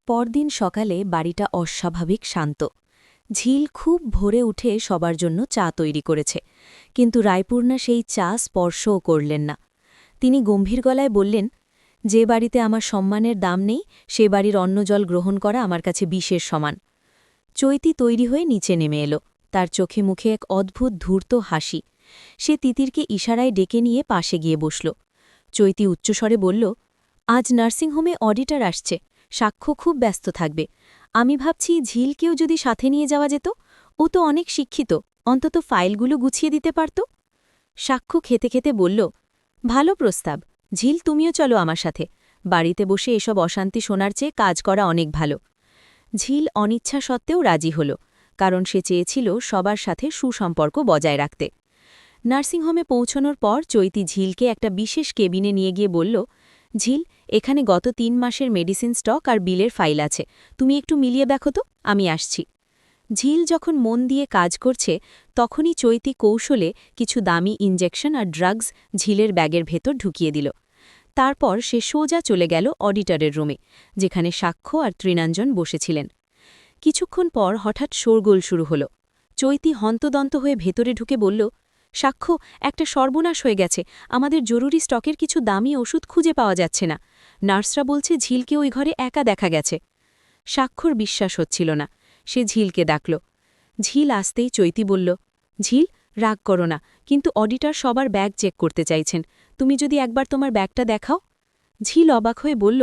পরদিন সকালে বাড়িটা অস্বাভাবিক শান্ত। ঝিল খুব ভোরে উঠে সবার জন্য চা তৈরি করেছে, কিন্তু রায়পূর্ণা সেই চা স্পর্শও করলেন না। তিনি গম্ভীর গলায় বললেন, যে বাড়িতে আমার সম্মানের দাম নেই সে বাড়ির অন্ন জল গ্রহণ করা আমার কাছে বিষের সমান। চৈতি তৈরি হয়ে নিচে নেমে এলো, তার চোখে মুখে এক অদ্ভুত ধূর্ত হাসি। সে তিতিরকে ইশারায় ডেকে নিয়ে পাশে গিয়ে বসল। চৈতি উচ্চস্বরে বলল, আজ নার্সিংহোমে অডিটর আসছে, সাক্ষ্য খুব ব্যস্ত থাকবে। আমি ভাবছি ঝিলকেও যদি সাথে নিয়ে যাওয়া যেত, ও তো অনেক শিক্ষিত, অন্তত ফাইলগুলো গুছিয়ে দিতে পারত। সাক্ষ্য খেতে খেতে বলল, ভালো প্রস্তাব, ঝিল তুমিও চলো আমার সাথে। বাড়িতে বসে এসব অশান্তি শোনার চেয়ে কাজ করা অনেক ভালো। ঝিল অনিচ্ছা সত্ত্বেও রাজি হল, কারণ সে চেয়েছিল সবার সাথে সুসম্পর্ক বজায় রাখতে। নার্সিংহোমে পৌঁছানোর পর চৈতি ঝিলকে একটা বিশেষ কেবিনে নিয়ে গিয়ে বলল, ঝিল, এখানে গত ৩ মাসের মেডিসিন স্টক আর বিলের ফাইল আছে, তুমি একটু মিলিয়ে দেখো তো, আমি আসছি। ঝিল যখন মন দিয়ে কাজ করছে তখনই চৈতি কৌশলে কিছু দামি ইনজেকশন আর ড্রাগস ঝিলের ব্যাগের ভেতর ঢুকিয়ে দিল। তারপর সে সোজা চলে গেল অডিটরের রুমে, যেখানে সাক্ষ্য আর তৃণাঞ্জন বসেছিলেন। কিছুক্ষণ পর হঠাৎ শোরগোল শুরু হল। চৈতি হন্তদন্ত হয়ে ভেতরে ঢুকে বলল, সাক্ষ্য, একটা সর্বনাশ হয়ে গেছে, আমাদের জরুরি স্টকের কিছু দামি ওষুধ খুঁজে পাওয়া যাচ্ছে না। নার্সরা বলছে ঝিলকে ওই ঘরে একা দেখা গেছে। সাক্ষ্যর বিশ্বাস হচ্ছিল না। সে ঝিলকে ডাকল। ঝিল আসতেই চৈতি বলল, ঝিল, রাগ করো না, কিন্তু অডিটর সবার ব্যাগ চেক করতে চাইছেন, তুমি যদি একবার তোমার ব্যাগটা দেখাও। ঝিল অবাক হয়ে বলল,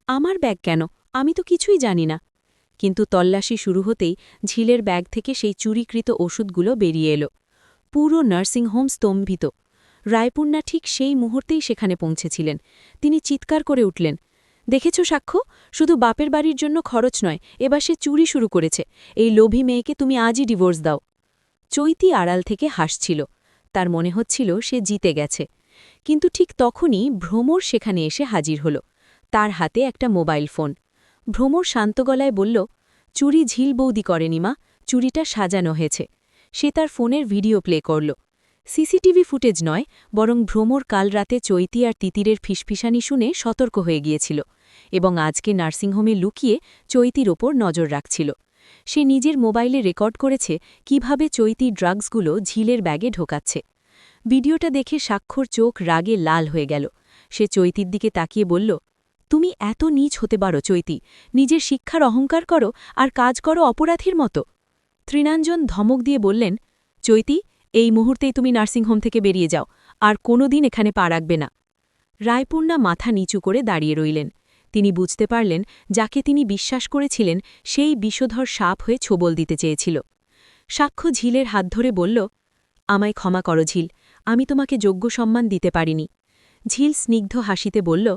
আমার ব্যাগ কেন, আমি তো কিছুই জানি না। কিন্তু তল্লাশি শুরু হতেই ঝিলের ব্যাগ থেকে সেই চুরিকৃত ওষুধগুলো বেরিয়ে এলো। পুরো নার্সিংহোম স্তম্ভিত। রায়পূর্ণা ঠিক সেই মুহূর্তেই সেখানে পৌঁছেছিলেন। তিনি চিৎকার করে উঠলেন, দেখেছ সাক্ষ্য, শুধু বাপের বাড়ির জন্য খরচ নয়, এবার সে চুরি শুরু করেছে। এই লোভী মেয়েকে তুমি আজই ডিভোর্স দাও। চৈতি আড়াল থেকে হাসছিল, তার মনে হচ্ছিল সে জিতে গেছে। কিন্তু ঠিক তখনই ভ্রমর সেখানে এসে হাজির হল, তার হাতে একটা মোবাইল ফোন। ভ্রমর শান্ত গলায় বলল, চুরি ঝিল বৌদি করেনি মা, চুরিটা সাজানো হয়েছে। সে তার ফোনের ভিডিও প্লে করল। সিসিটিভি ফুটেজ নয়, বরং ভ্রমর কাল রাতে চৈতি আর তিতিরের ফিসফিসানি শুনে সতর্ক হয়ে গিয়েছিল এবং আজকে নার্সিংহোমে লুকিয়ে চৈতির ওপর নজর রাখছিল। সে নিজের মোবাইলে রেকর্ড করেছে কিভাবে চৈতি ড্রাগসগুলো ঝিলের ব্যাগে ঢোকাচ্ছে। ভিডিওটা দেখে সাক্ষর চোখ রাগে লাল হয়ে গেল। সে চৈতির দিকে তাকিয়ে বলল, তুমি এত নীচ হতে পারো চৈতি, নিজের শিক্ষার অহংকার করো আর কাজ করো অপরাধীর মতো। তৃণাঞ্জন ধমক দিয়ে বললেন, চৈতি, এই মুহূর্তেই তুমি নার্সিংহোম থেকে বেরিয়ে যাও, আর কোনোদিন এখানে পা রাখবে না। রায়পূর্ণা মাথা নিচু করে দাঁড়িয়ে রইলেন। তিনি বুঝতে পারলেন যাকে তিনি বিশ্বাস করেছিলেন সেই বিষধর সাপ হয়ে ছোবল দিতে চেয়েছিল। সাক্ষ্য ঝিলের হাত ধরে বলল, আমায় ক্ষমা করো ঝিল, আমি তোমাকে যোগ্য সম্মান দিতে পারিনি। ঝিল স্নিগ্ধ হাসিতে বলল,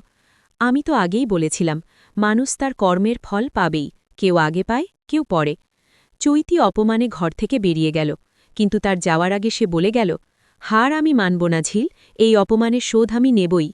আমি তো আগেই বলেছিলাম, মানুষ তার কর্মের ফল পাবেই, কেউ আগে পায়, কেউ পরে। চৈতি অপমানে ঘর থেকে বেরিয়ে গেল, কিন্তু তার যাওয়ার আগে সে বলে গেল, হার আমি মানব না ঝিল, এই অপমানের শোধ আমি নেবই।